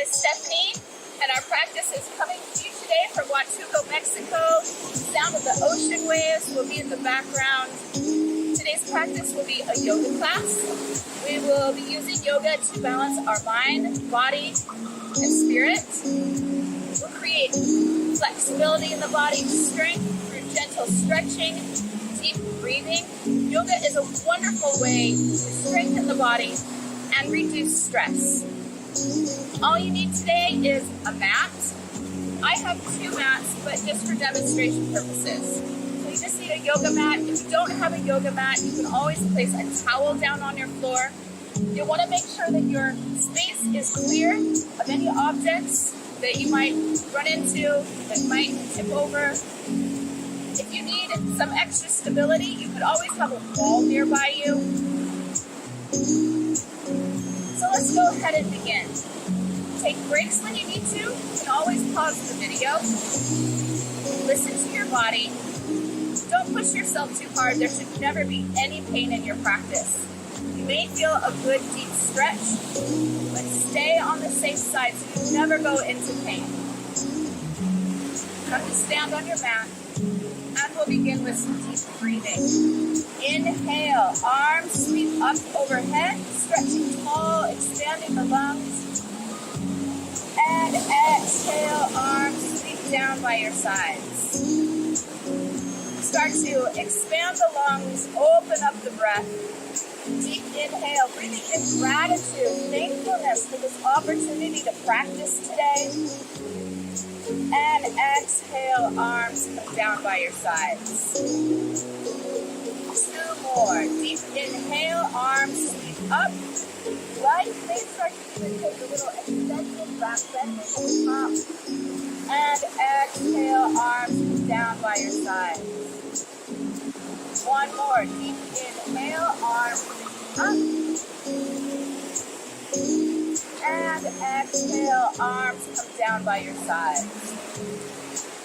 is Stephanie, and our practice is coming to you today from Huatulco, Mexico. The sound of the ocean waves will be in the background. Today's practice will be a yoga class. We will be using yoga to balance our mind, body, and spirit. We'll create flexibility in the body, strength through gentle stretching, deep breathing. Yoga is a wonderful way to strengthen the body and reduce stress. All you need today is a mat. I have 2 mats, but just for demonstration purposes. So you just need a yoga mat. If you don't have a yoga mat, you can always place a towel down on your floor. You want to make sure that your space is clear of any objects that you might run into, that might tip over. If you need some extra stability, you could always have a wall nearby you. So let's go ahead and begin. Take breaks when you need to. You can always pause the video. Listen to your body. Don't push yourself too hard. There should never be any pain in your practice. You may feel a good deep stretch, but stay on the safe side so you never go into pain. Come to stand on your mat, and we'll begin with some deep breathing. Inhale, arms sweep up overhead, stretching tall, expanding the lungs. And exhale, arms sweep down by your sides. Start to expand the lungs, open up the breath. Deep inhale, breathing in gratitude, thankfulness for this opportunity to practice today. And exhale, arms come down by your sides. 2 more. Deep inhale, arms sweep up. Right, they start to even take a little extension, back bending at the top. And exhale, arms come down by your sides. 1 more. Deep inhale, arms up. And exhale, arms come down by your sides.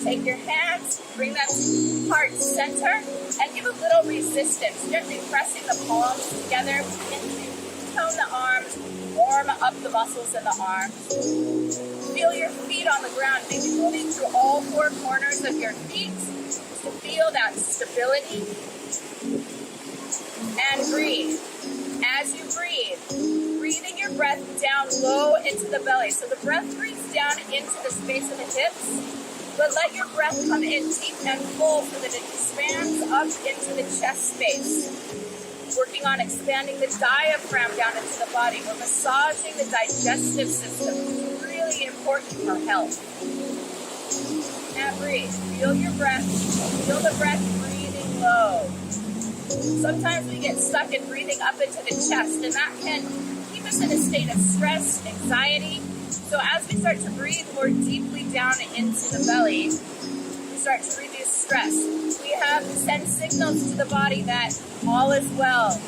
Take your hands, bring them to heart center, and give a little resistance, gently pressing the palms together. Begin to tone the arms, warm up the muscles in the arms. Feel your feet on the ground, maybe moving through all 4 corners of your feet to feel that stability. And breathe. As you breathe, breathing your breath down low into the belly. So the breath breathes down into the space of the hips, but let your breath come in deep and full so that it expands up into the chest space. Working on expanding the diaphragm down into the body. We're massaging the digestive system, which is really important for health. Now breathe. Feel your breath. Feel the breath breathing low. Sometimes we get stuck in breathing up into the chest, and that can keep us in a state of stress, anxiety. So as we start to breathe more deeply down into the belly, we start to reduce stress. We have to send signals to the body that all is well.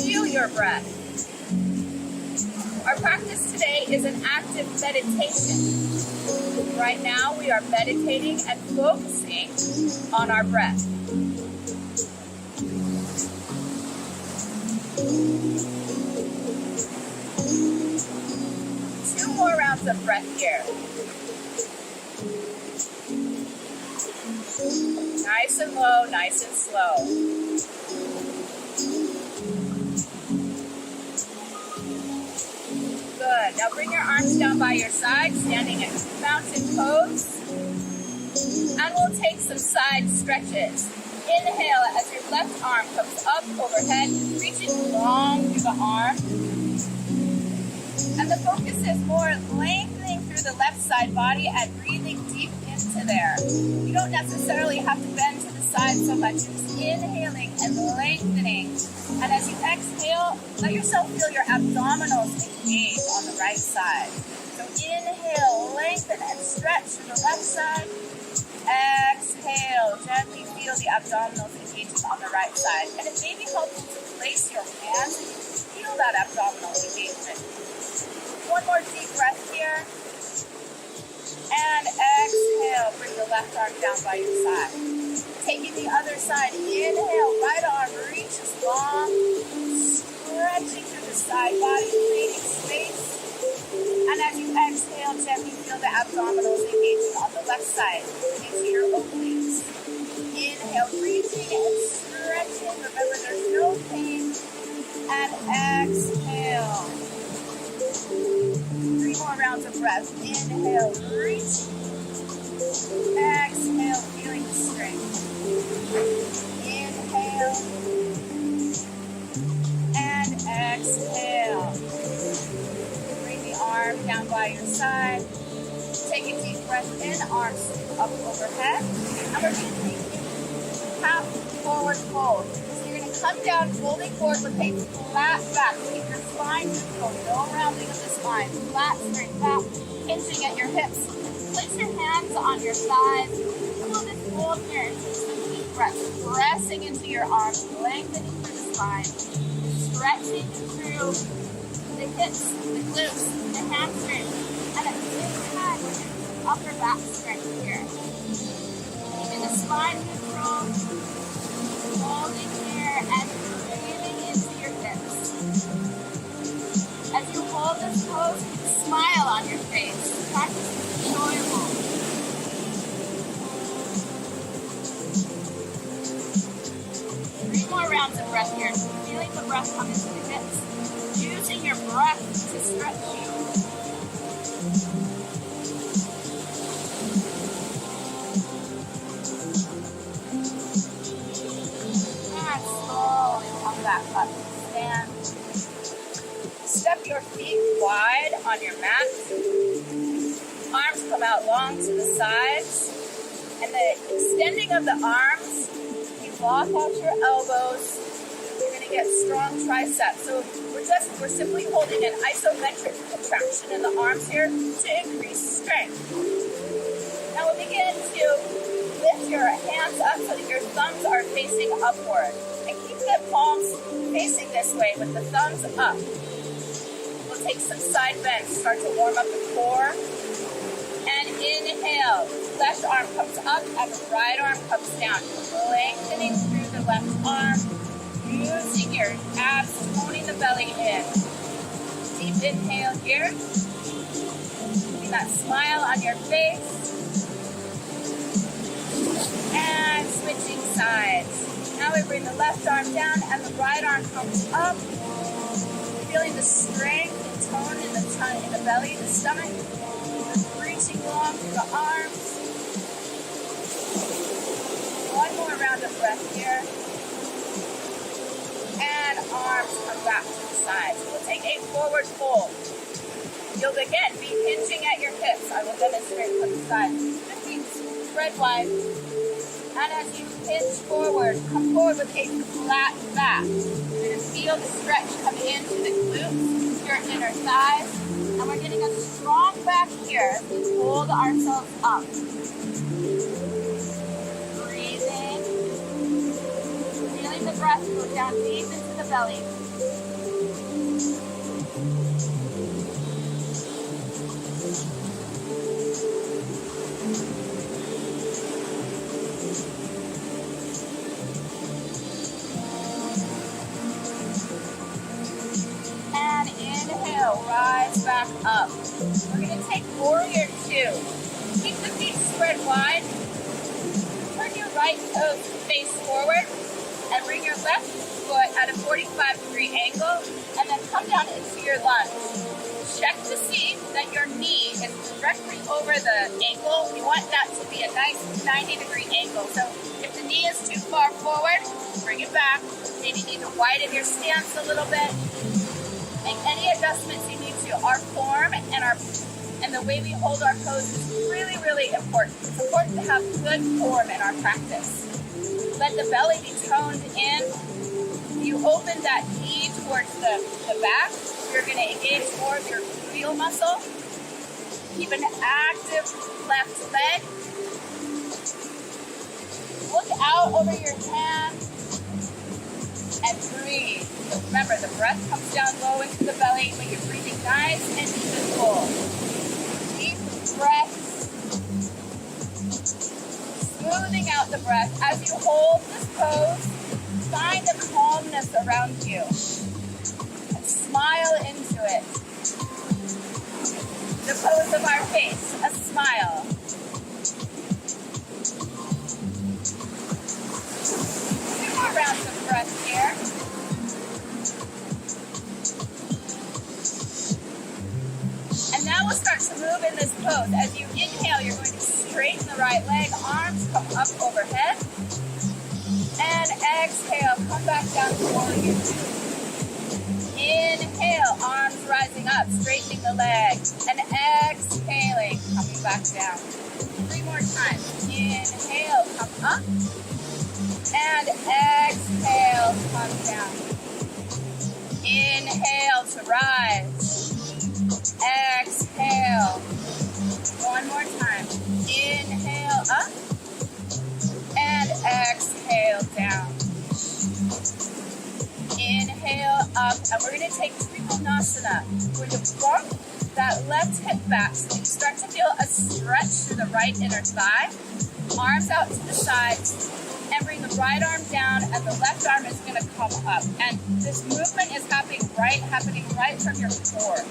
Feel your breath. Our practice today is an active meditation. Right now we are meditating and focusing on our breath. 2 more rounds of breath here. Nice and low, nice and slow. Good. Now bring your arms down by your side, standing in mountain pose. And we'll take some side stretches. Inhale as your left arm comes up overhead, reaching long through the arm. And the focus is more lengthening through the left side body and breathing deep into there. You don't necessarily have to bend to the side so much. Just inhaling and lengthening. And as you exhale, let yourself feel your abdominals engage on the right side. So inhale, lengthen and stretch to the left side. Exhale, gently feel the abdominals engaging on the right side. And it may be helpful to place your hands and feel that abdominal engagement. 1 more deep breath here. And exhale, bring the left arm down by your side. Take Taking the other side. Inhale, right arm reaches long, stretching through the side body, creating space. And as you exhale, gently feel the abdominals engaging on the left side into your obliques. Inhale, reaching and stretching. Remember, there's no pain. And exhale. 3 more rounds of breath. Inhale, reach. Exhale, feeling the strength. Inhale. And exhale. Bring the arm down by your side. Take a deep breath in, arms up overhead. And we're going to take half forward fold. So you're going to come down, folding forward with a flat back. Keep your spine neutral, no rounding of the spine. Flat, straight back, hinging at your hips. Place your hands on your thighs. Feel this fold here. Take some deep breaths. Pressing into your arms, lengthening through the spine. Stretching through the hips, the glutes, the hamstrings. And at the same time, we're going to do upper back strength here. Keeping the spine neutral. Holding here and breathing into your hips. As you hold this pose, keep a smile on your face. Practice is enjoyable. Three more rounds of breath here. Feeling the breath come into the hips. Using your breath to stretch you. Back up. Stand. Step your feet wide on your mat. Arms come out long to the sides. And the extending of the arms, you lock out your elbows. You're going to get strong triceps. So we're simply holding an isometric contraction in the arms here to increase strength. Now we'll begin to lift your hands up so that your thumbs are facing upward. The palms facing this way with the thumbs up. We'll take some side bends, start to warm up the core. And inhale, left arm comes up and the right arm comes down. Lengthening through the left arm, using your abs, holding the belly in. Deep inhale here. Keeping that smile on your face. And switching sides. Now we bring the left arm down and the right arm comes up. Feeling the strength and tone in the belly, the stomach. Reaching long through the arms. One more round of breath here. And arms come back to the sides. We'll take a forward fold. You'll again be hinging at your hips. I will demonstrate from the side. Just be spread wide. And as you hinge forward, come forward with a flat back. You're going to feel the stretch come into the glutes, your inner thighs. And we're getting a strong back here as we hold ourselves up. Breathing. Feeling the breath go down deep into the belly. Rise back up. We're going to take warrior 2. Keep the feet spread wide. Turn your right toes face forward and bring your left foot at a 45-degree angle and then come down into your lunge. Check to see that your knee is directly over the ankle. We want that to be a nice 90-degree angle. So if the knee is too far forward, bring it back. Maybe you need to widen your stance a little bit. Make any adjustments you need to. Our form and the way we hold our pose is really, really important. It's important to have good form in our practice. Let the belly be toned in. You open that knee towards the back. You're going to engage more of your gluteal muscle. Keep an active left leg. Look out over your hand and breathe. So remember, the breath comes down low into the belly, but you're breathing nice and full. Deep breaths. smoothing out the breath. As you hold this pose, find a calmness around you. And smile into it. The pose of our face, a smile. 2 more rounds of breath here. And now we'll start to move in this pose. As you inhale, you're going to straighten the right leg, arms come up overhead. And exhale, come back down to warrior 2. Inhale, arms rising up, straightening the leg. And exhaling, coming back down. 3 more times. Inhale, come up. And exhale, come down. Inhale to rise. Exhale. 1 more time. Inhale up. And exhale down. Inhale up. And we're going to take Trikonasana. We're going to bump that left hip back so you start to feel a stretch through the right inner thigh. Arms out to the sides. And bring the right arm down, and the left arm is going to come up. And this movement is happening right from your core.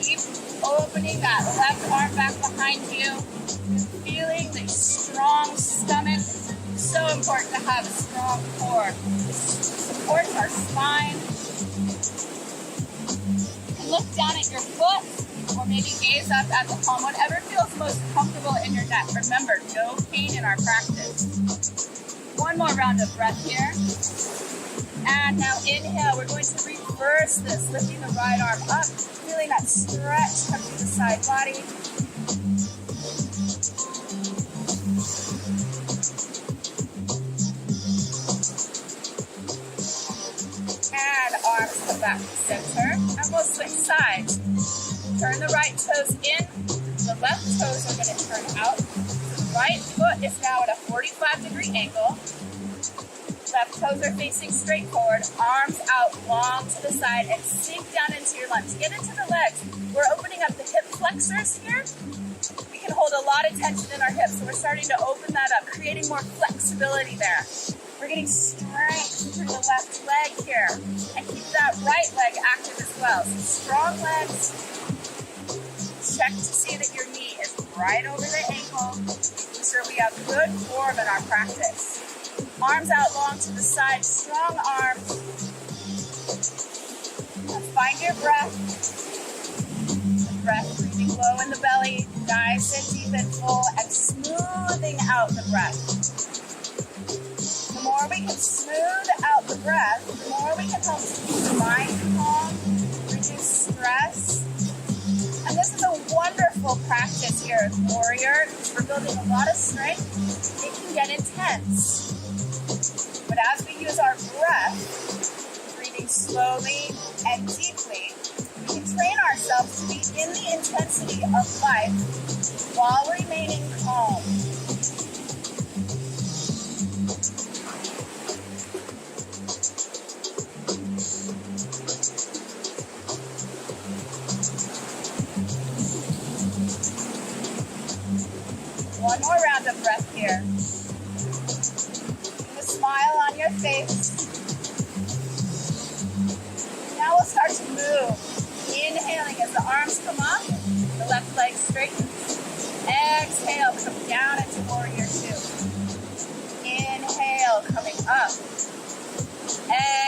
Keep opening that left arm back behind you. Feeling the strong stomach. So important to have a strong core. It supports our spine. And look down at your foot. Or maybe gaze up at the palm, whatever feels most comfortable in your neck. Remember, no pain in our practice. 1 more round of breath here. And now inhale, we're going to reverse this, lifting the right arm up, feeling that stretch come through the side body. And arms come back to center, and we'll switch sides. Turn the right toes in, the left toes are going to turn out. The right foot is now at a 45-degree angle. Left toes are facing straight forward, arms out long to the side, and sink down into your lunge. Get into the legs. We're opening up the hip flexors here. We can hold a lot of tension in our hips, so we're starting to open that up, creating more flexibility there. We're getting strength through the left leg here, and keep that right leg active as well. So strong legs. Check to see that your knee is right over the ankle. Ensure we have good form in our practice. Arms out long to the side, strong arms. Find your breath. The breath breathing low in the belly, nice and deep and full, and smoothing out the breath. The more we can smooth out the breath, the more we can help keep the mind calm, reduce stress. And this is a wonderful practice here at Warrior. We're building a lot of strength. It can get intense. But as we use our breath, breathing slowly and deeply, we can train ourselves to be in the intensity of life while remaining calm. One more round of breath here. With a smile on your face. Now we'll start to move. Inhaling as the arms come up, the left leg straightens. Exhale, come down into warrior 2. Inhale, coming up.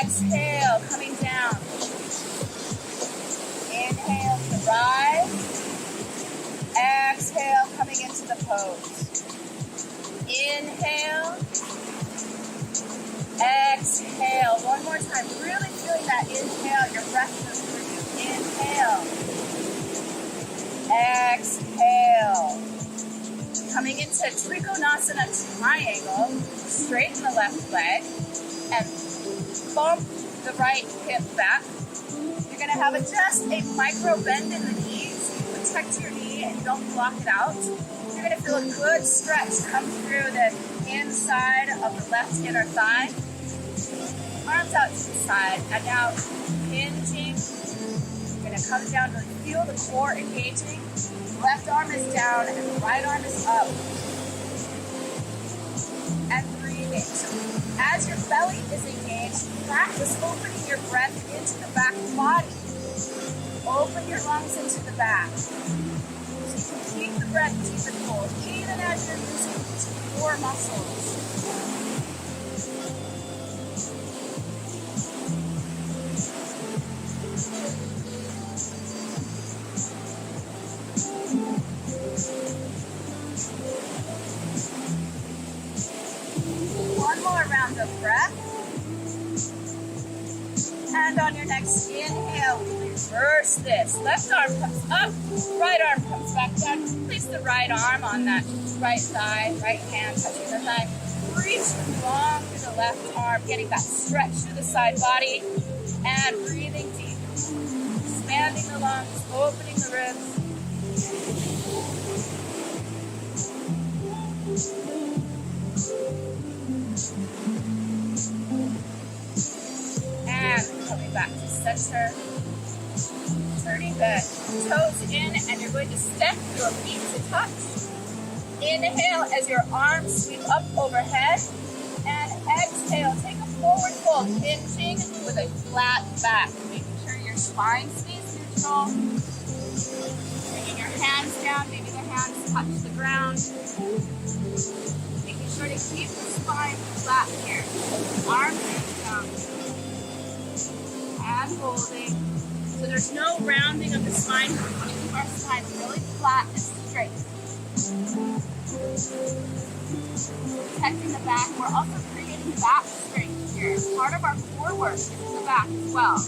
Exhale, coming down. Inhale to rise. Exhale, coming into the pose. Inhale. Exhale. One more time. Really feeling that inhale. Your breath moves through you. Inhale. Exhale. Coming into Trikonasana triangle. Straighten the left leg. And bump the right hip back. You're going to have just a micro bend in the knees. Protect your knee and don't block it out. You're going to feel a good stretch come through the inside of the left inner thigh. Arms out to the side. And now hinging. You're going going to come down, really feel the core engaging. Left arm is down and the right arm is up. And breathing. So as your belly is engaged, practice opening your breath into the back body. Open your lungs into the back. So you can keep the breath deep and full, even as you're using these core muscles. One more round of breath. And on your next inhale, reverse this. Left arm comes up, right arm comes back down. Place the right arm on that right thigh, right hand touching the thigh. Reach long through the left arm, getting that stretch through the side body. And breathing deep. Expanding the lungs, opening the ribs. And coming back to center. Turning the toes in, and you're going to step your feet to touch. Inhale as your arms sweep up overhead. And exhale, take a forward fold, hinging with a flat back. Making sure your spine stays neutral. Bringing your hands down, maybe the hands touch the ground. Making sure to keep the spine flat here. Arms down. And holding. So there's no rounding of the spine. We want to keep our spine really flat and straight. Protecting the back. We're also creating back strength here. Part of our core work is in the back as well.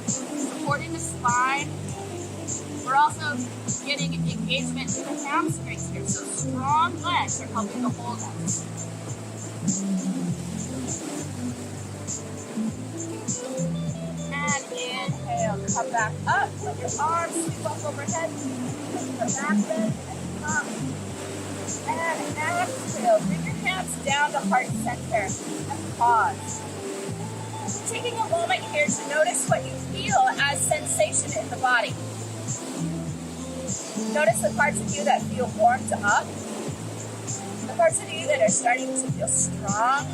Supporting the spine. We're also getting engagement in the hamstrings here. So strong legs are helping to hold us. And inhale, come back up. Let your arms sweep up overhead. The back bend and up. And exhale. Bring your hands down to heart center and pause. Taking a moment here to notice what you feel as sensation in the body. Notice the parts of you that feel warmed up. The parts of you that are starting to feel strong.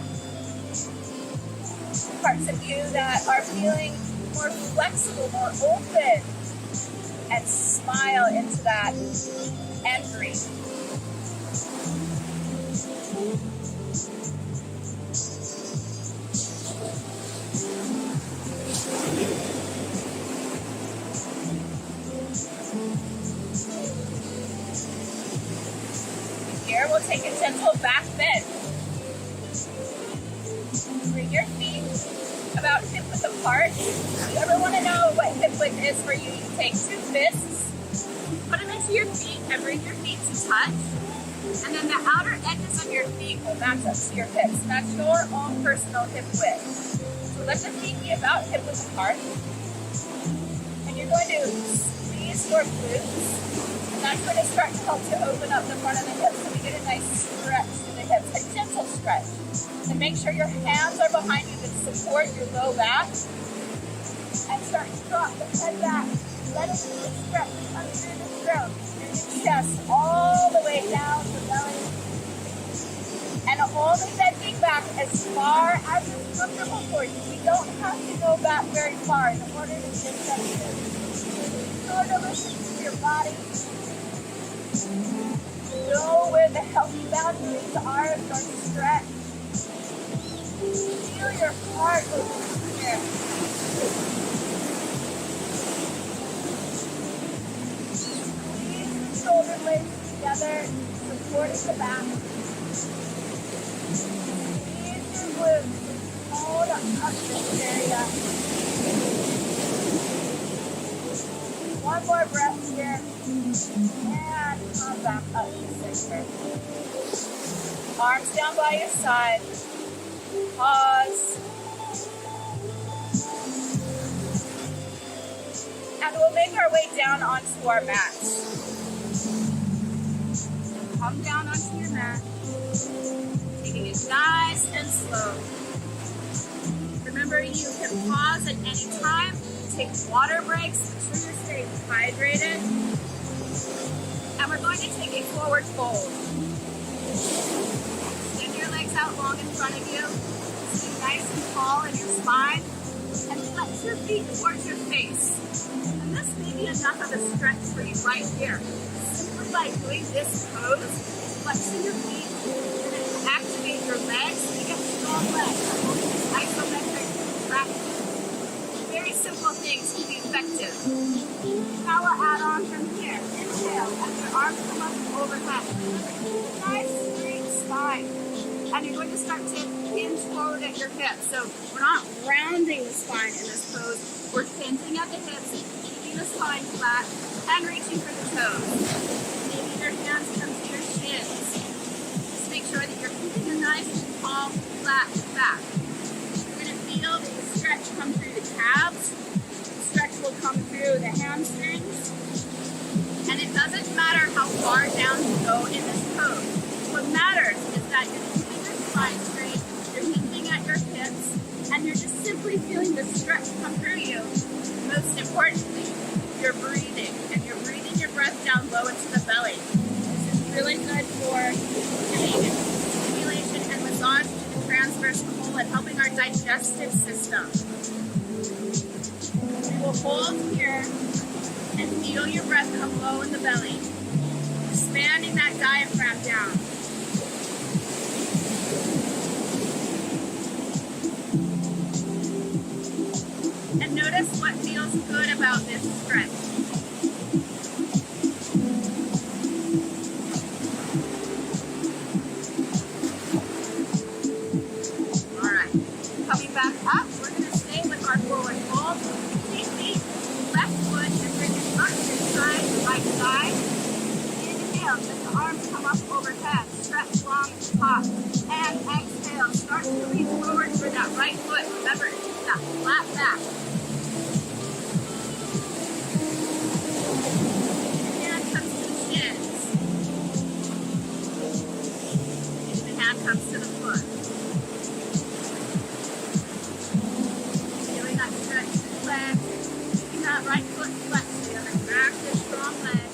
Parts of you that are feeling more flexible, more open. And smile into that and breathe. Here we'll take a gentle back bend. Bring your feet about hip width apart. If you ever want to know what hip width is for you, you take two fists, put them into your feet, and bring your feet to touch. And then the outer edges of your feet will match up to your hips. That's your own personal hip width. So let the feet be about hip width apart. And you're going to squeeze your glutes. And that's going to start to help to open up the front of the hips. So we get a nice stretch to the hips, a gentle stretch. And make sure your hands are behind you to support your low back. And start to drop the head back. Let it really stretch under the throat. Your chest all the way down the belly. And only bending back as far as is comfortable for you. We don't have to go back very far in order to get sensitive. Sort of listen to your body. Know where the healthy boundaries are. Start to stretch. Feel your heart open here. Squeeze the shoulder blades together, supporting the back. Squeeze your glutes. Hold up this area. One more breath here. And come back up to center. Arms down by your side. Pause. And we'll make our way down onto our mat. Come down onto your mat. Taking it nice and slow. Remember, you can pause at any time take water breaks, make sure you're staying hydrated. And we're going to take a forward fold. Extend your legs out long in front of you. Stay nice and tall in your spine. And flex your feet towards your face. And this may be enough of a stretch for you right here. Simply by doing this pose, flexing your feet, you're going to activate your legs to get strong legs. Isometric contraction. Very simple things to be effective. Now we'll add on from here. Inhale as your arms come up overhead. Nice straight spine. And you're going to start to hinge forward at your hips. So we're not rounding the spine in this pose. We're hinging at the hips, keeping the spine flat, and reaching for the toes. Maybe your hands come to your shins. Just make sure that you're keeping a nice, tall, flat back. You're going to feel the stretch come through the calves. The stretch will come through the hamstrings. And it doesn't matter how far down you go in this pose. What matters is that you're keeping your spine straight, you're hinging at your hips, and you're just simply feeling the stretch come through you. Most importantly, you're breathing, and you're breathing your breath down low into the belly. This is really good for giving stimulation and massage to the transverse colon and helping our digestive system. We will hold here and feel your breath come low in the belly, expanding that diaphragm down. And notice what feels good about this stretch. All right, coming back up, we're going to stay with our forward fold. Same feet, left foot, and bring it up to the side, right side. Inhale, let the arms come up overhead, stretch long at the top. And exhale, start to lean forward for that right foot. Remember, keep that flat back. Comes to the foot. Feeling that stretch in the leg. Keeping that right foot flexed. The other active, strong leg.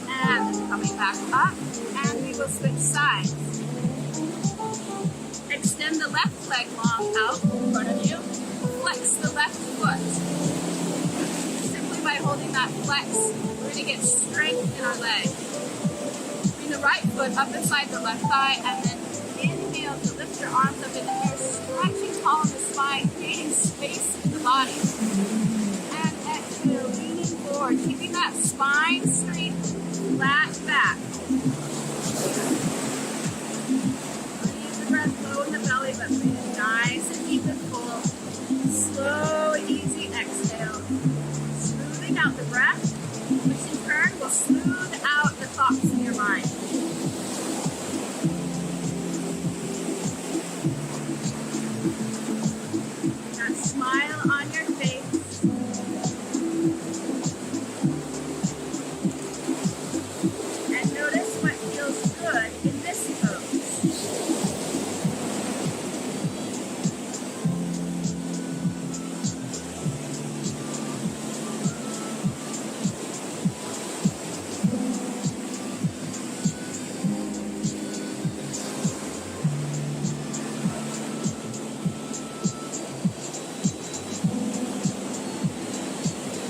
And coming back up. And we will switch sides. Extend the left leg long out in front of you. Flex the left foot. Simply by holding that flex, we're going to get strength in our leg. Bring the right foot up inside the left thigh and then inhale to lift your arms up in the air, stretching tall in the spine, creating space in the body. And exhale, leaning forward, keeping that spine straight, flat back. Breath low in the belly, but breathe nice and deep and full. Slow and easy exhale. Smoothing out the breath, which in turn will smooth out the thoughts in your mind. That smile on your face. And notice what feels good in this pose.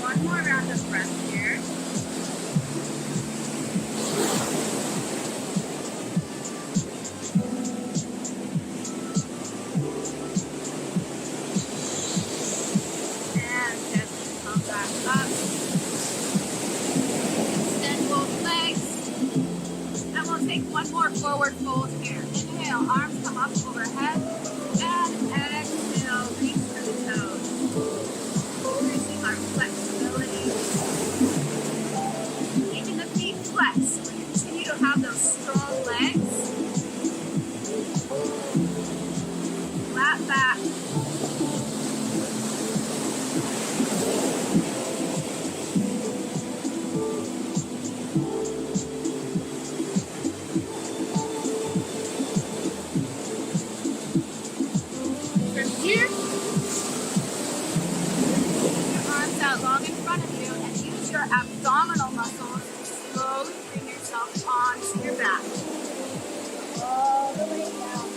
One more round of breath here. And gently come back up. Extend both legs. And we'll take one more forward fold here. Inhale, arms come up overhead. And exhale, reach for the toes. Increasing our flexibility. Keeping the feet flexed. We continue to have those strong legs. Flat back. your abdominal muscles, slowly bring yourself onto your back. All the way down.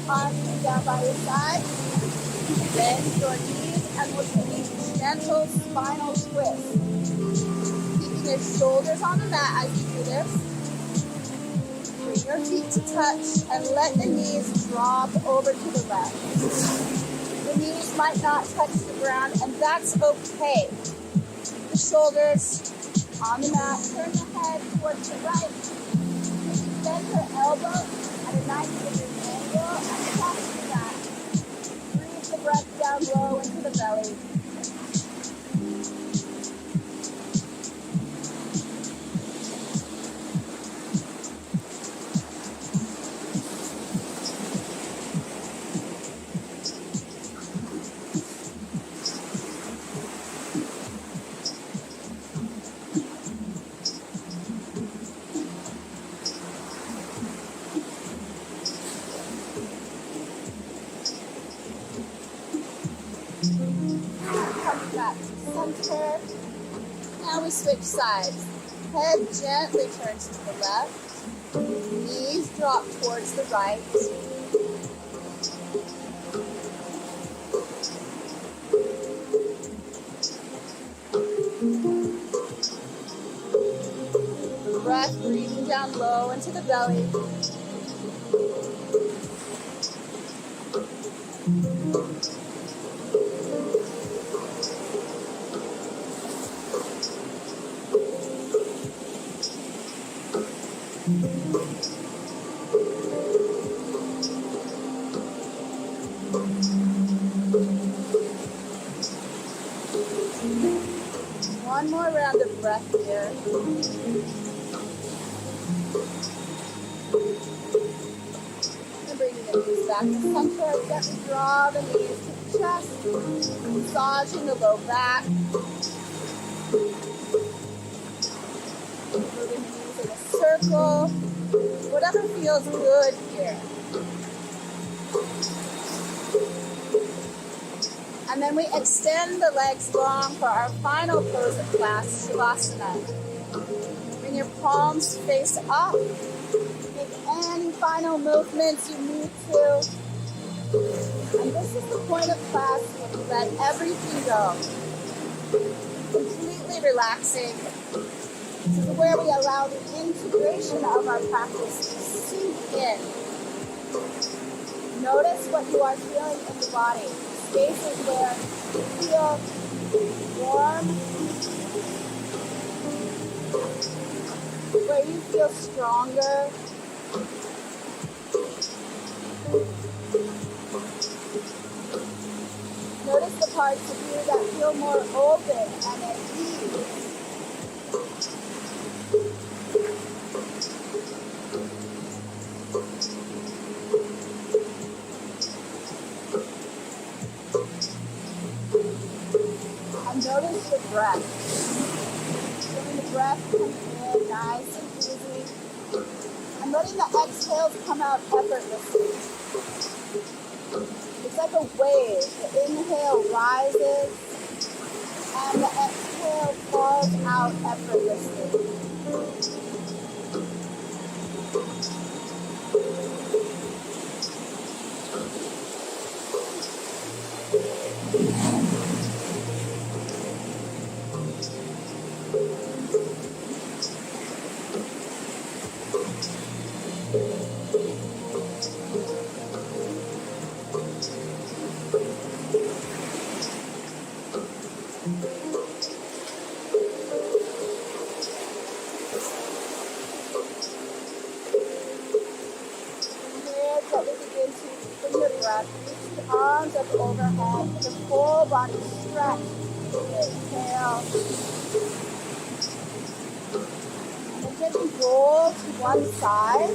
Arms down by your side. Bend your knees and we'll take a gentle spinal twist. Keeping your shoulders on the mat as you do this. Bring your feet to touch and let the knees drop over to the left. The knees might not touch the ground, and that's okay. The shoulders on the mat. Turn the head towards the right. Bend your elbows at a 90-degree angle and touch the back. Breathe the breath down low into the belly. Come back to center. Now we switch sides. Head gently turns to the left. Knees drop towards the right. Breath breathing down low into the belly. One more round of breath here. And bringing the knees back to center. Gently draw the knees to the chest. Massaging the low back. Moving the knees in a circle. Whatever feels good here. And then we extend the legs long for our final pose of class, Shavasana. Bring your palms face up. Make any final movements you need to. And this is the point of class where you let everything go. Completely relaxing. This is where we allow the integration of our practice to sink in. Notice what you are feeling in the body. Spaces where you feel warm, where you feel stronger, notice the parts of you that feel more open and at ease. Notice the breath. Feeling the breath come in nice and easy. And letting the exhales come out effortlessly. It's like a wave. The inhale rises and the exhale falls out effortlessly. Reach the arms up overhead, the full body stretch. Exhale. And then gently roll to one side.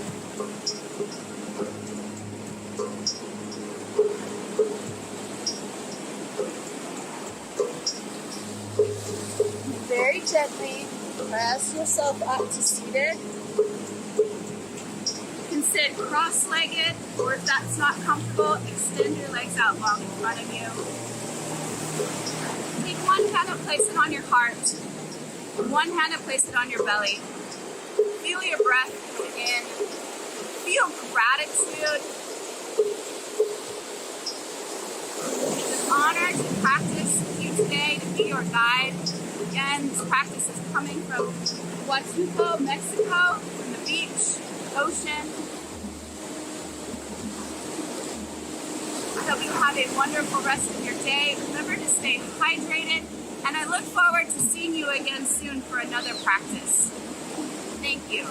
Very gently press yourself up to seated. Sit cross-legged, or if that's not comfortable, extend your legs out long in front of you. Take one kind of and place it on your heart. One hand and place it on your belly. Feel your breath in. Feel gratitude. It's an honor to practice with you today, to be your guide. Again, this practice is coming from Huatulco, Mexico, from the beach, the ocean. I hope you have a wonderful rest of your day. Remember to stay hydrated, and I look forward to seeing you again soon for another practice. Thank you.